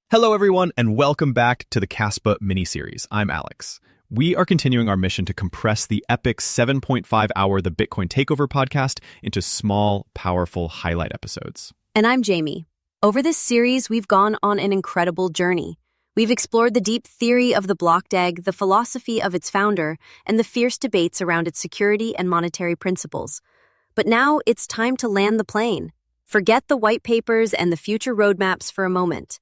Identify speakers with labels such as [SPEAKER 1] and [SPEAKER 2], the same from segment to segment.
[SPEAKER 1] Hello, everyone, and welcome back to the Kaspa Miniseries. I'm Alex. We are continuing our mission to compress the epic 7.5-hour The Bitcoin Takeover podcast into small, powerful highlight episodes.
[SPEAKER 2] And I'm Jamie. Over this series, we've gone on an incredible journey. We've explored the deep theory of the block egg, the philosophy of its founder, and the fierce debates around its security and monetary principles. But now it's time to land the plane. Forget the white papers and the future roadmaps for a moment.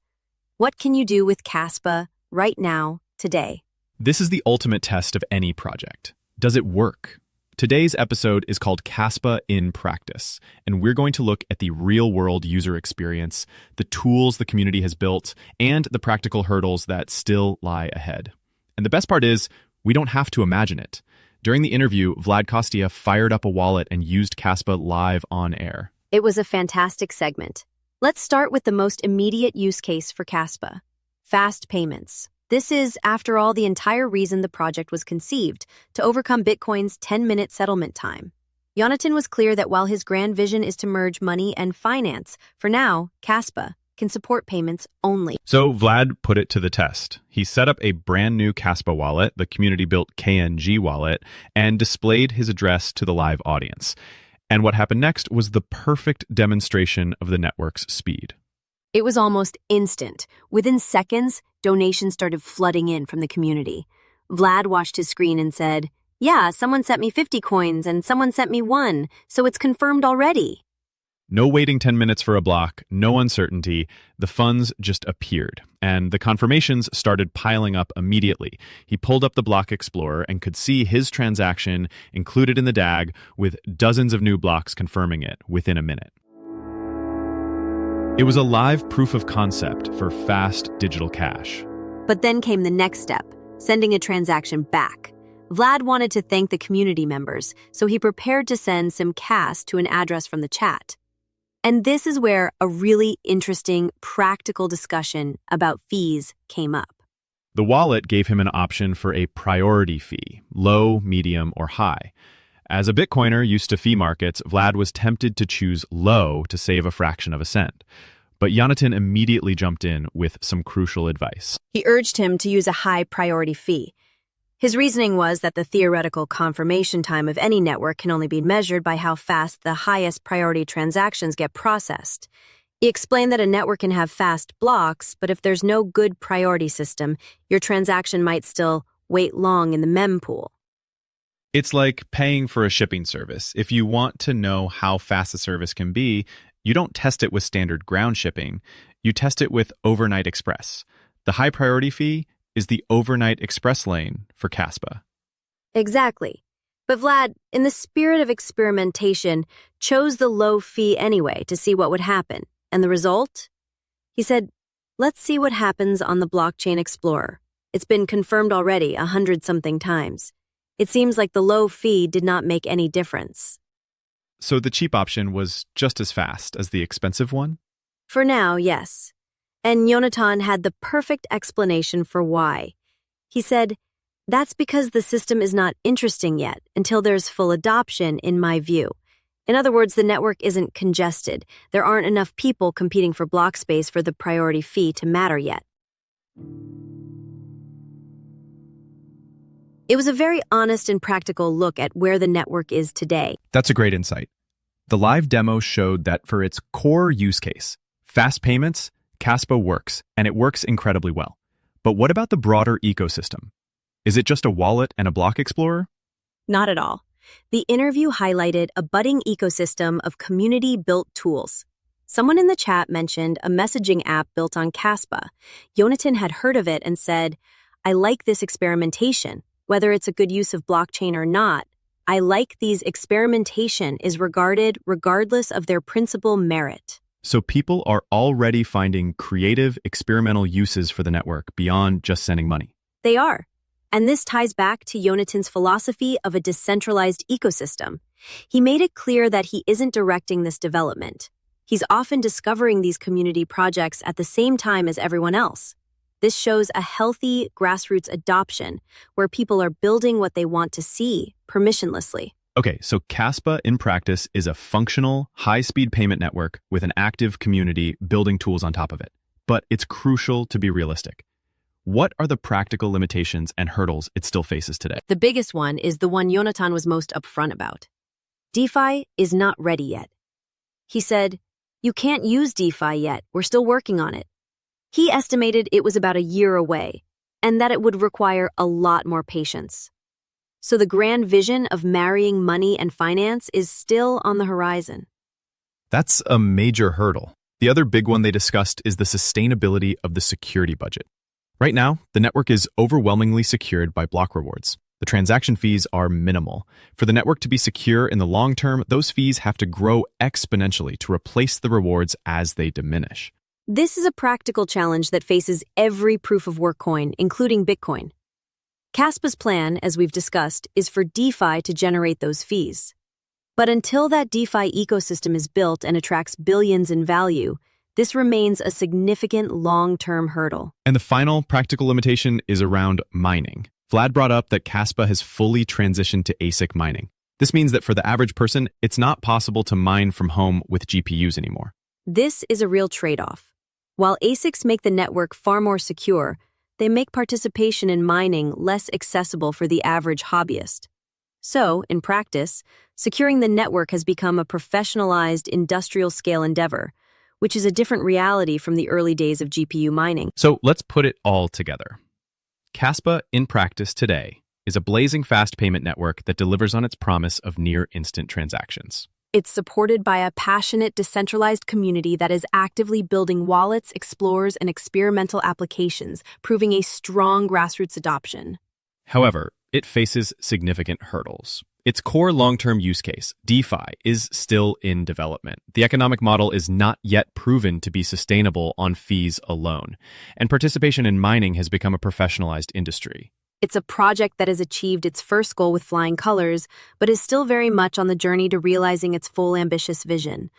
[SPEAKER 2] What can you do with Kaspa right now, today?
[SPEAKER 1] This is the ultimate test of any project. Does it work? Today's episode is called Kaspa in Practice, and we're going to look at the real-world user experience, the tools the community has built, and the practical hurdles that still lie ahead. And the best part is, we don't have to imagine it. During the interview, Vlad Costea fired up a wallet and used Kaspa live on air.
[SPEAKER 2] It was a fantastic segment. Let's start with the most immediate use case for Kaspa: fast payments. This is, after all, the entire reason the project was conceived, to overcome Bitcoin's 10-minute settlement time. Yonatan was clear that while his grand vision is to merge money and finance, for now, Kaspa can support payments only.
[SPEAKER 1] So Vlad put it to the test. He set up a brand new Kaspa wallet, the community-built KNG wallet, and displayed his address to the live audience. And what happened next was the perfect demonstration of the network's speed.
[SPEAKER 2] It was almost instant. Within seconds, donations started flooding in from the community. Vlad watched his screen and said, "Yeah, someone sent me 50 coins and someone sent me 1, so it's confirmed already."
[SPEAKER 1] No waiting 10 minutes for a block, no uncertainty. The funds just appeared, and the confirmations started piling up immediately. He pulled up the Block Explorer and could see his transaction included in the DAG, with dozens of new blocks confirming it within a minute. It was a live proof of concept for fast digital cash.
[SPEAKER 2] But then came the next step, sending a transaction back. Vlad wanted to thank the community members, so he prepared to send some cash to an address from the chat. And this is where a really interesting, practical discussion about fees came up.
[SPEAKER 1] The wallet gave him an option for a priority fee, low, medium, or high. As a Bitcoiner used to fee markets, Vlad was tempted to choose low to save a fraction of a cent. But Yonatan immediately jumped in with some crucial advice.
[SPEAKER 2] He urged him to use a high priority fee. His reasoning was that the theoretical confirmation time of any network can only be measured by how fast the highest priority transactions get processed. He explained that a network can have fast blocks, but if there's no good priority system, your transaction might still wait long in the mempool.
[SPEAKER 1] It's like paying for a shipping service. If you want to know how fast the service can be, you don't test it with standard ground shipping. You test it with overnight express. The high priority fee is the overnight express lane for Kaspa.
[SPEAKER 2] Exactly. But Vlad, in the spirit of experimentation, chose the low fee anyway to see what would happen. And the result? He said, "Let's see what happens on the Blockchain Explorer. It's been confirmed already 100-something times. It seems like the low fee did not make any difference."
[SPEAKER 1] So the cheap option was just as fast as the expensive one?
[SPEAKER 2] For now, yes. And Yonatan had the perfect explanation for why. He said, "That's because the system is not interesting yet until there's full adoption, in my view. In other words, the network isn't congested. There aren't enough people competing for block space for the priority fee to matter yet." It was a very honest and practical look at where the network is today.
[SPEAKER 1] That's a great insight. The live demo showed that for its core use case, fast payments, Kaspa works, and it works incredibly well. But what about the broader ecosystem? Is it just a wallet and a block explorer?
[SPEAKER 2] Not at all. The interview highlighted a budding ecosystem of community-built tools. Someone in the chat mentioned a messaging app built on Kaspa. Yonatan had heard of it and said, "I like this experimentation. Whether it's a good use of blockchain or not, I like these experimentation is regarded regardless of their principal merit."
[SPEAKER 1] So people are already finding creative, experimental uses for the network beyond just sending money.
[SPEAKER 2] They are. And this ties back to Yonatan's philosophy of a decentralized ecosystem. He made it clear that he isn't directing this development. He's often discovering these community projects at the same time as everyone else. This shows a healthy grassroots adoption where people are building what they want to see permissionlessly.
[SPEAKER 1] Okay, so Kaspa in practice is a functional, high-speed payment network with an active community building tools on top of it. but it's crucial to be realistic. What are the practical limitations and hurdles it still faces today?
[SPEAKER 2] The biggest one is the one Yonatan was most upfront about. DeFi is not ready yet. He said, "You can't use DeFi yet, we're still working on it." He estimated it was about a year away, and that it would require a lot more patience. So the grand vision of marrying money and finance is still on the horizon.
[SPEAKER 1] That's a major hurdle. The other big one they discussed is the sustainability of the security budget. Right now, the network is overwhelmingly secured by block rewards. The transaction fees are minimal. For the network to be secure in the long term, those fees have to grow exponentially to replace the rewards as they diminish.
[SPEAKER 2] This is a practical challenge that faces every proof-of-work coin, including Bitcoin. Kaspa's plan, as we've discussed, is for DeFi to generate those fees. But until that DeFi ecosystem is built and attracts billions in value, this remains a significant long-term hurdle.
[SPEAKER 1] And the final practical limitation is around mining. Vlad brought up that Kaspa has fully transitioned to ASIC mining. This means that for the average person, it's not possible to mine from home with GPUs anymore.
[SPEAKER 2] This is a real trade-off. While ASICs make the network far more secure, they make participation in mining less accessible for the average hobbyist. So, in practice, securing the network has become a professionalized industrial-scale endeavor, which is a different reality from the early days of GPU mining.
[SPEAKER 1] So let's put it all together. Kaspa, in practice today, is a blazing fast payment network that delivers on its promise of near-instant transactions.
[SPEAKER 2] It's supported by a passionate, decentralized community that is actively building wallets, explorers, and experimental applications, proving a strong grassroots adoption.
[SPEAKER 1] However, it faces significant hurdles. Its core long-term use case, DeFi, is still in development. The economic model is not yet proven to be sustainable on fees alone, and participation in mining has become a professionalized industry.
[SPEAKER 2] It's a project that has achieved its first goal with flying colors, but is still very much on the journey to realizing its full ambitious vision.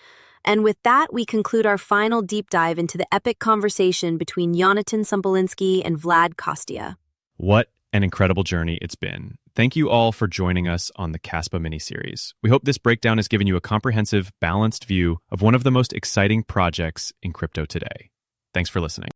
[SPEAKER 2] And with that, we conclude our final deep dive into the epic conversation between Yonatan Sompolinsky and Vlad Costea.
[SPEAKER 1] What an incredible journey it's been. Thank you all for joining us on the Kaspa Miniseries. We hope this breakdown has given you a comprehensive, balanced view of one of the most exciting projects in crypto today. Thanks for listening.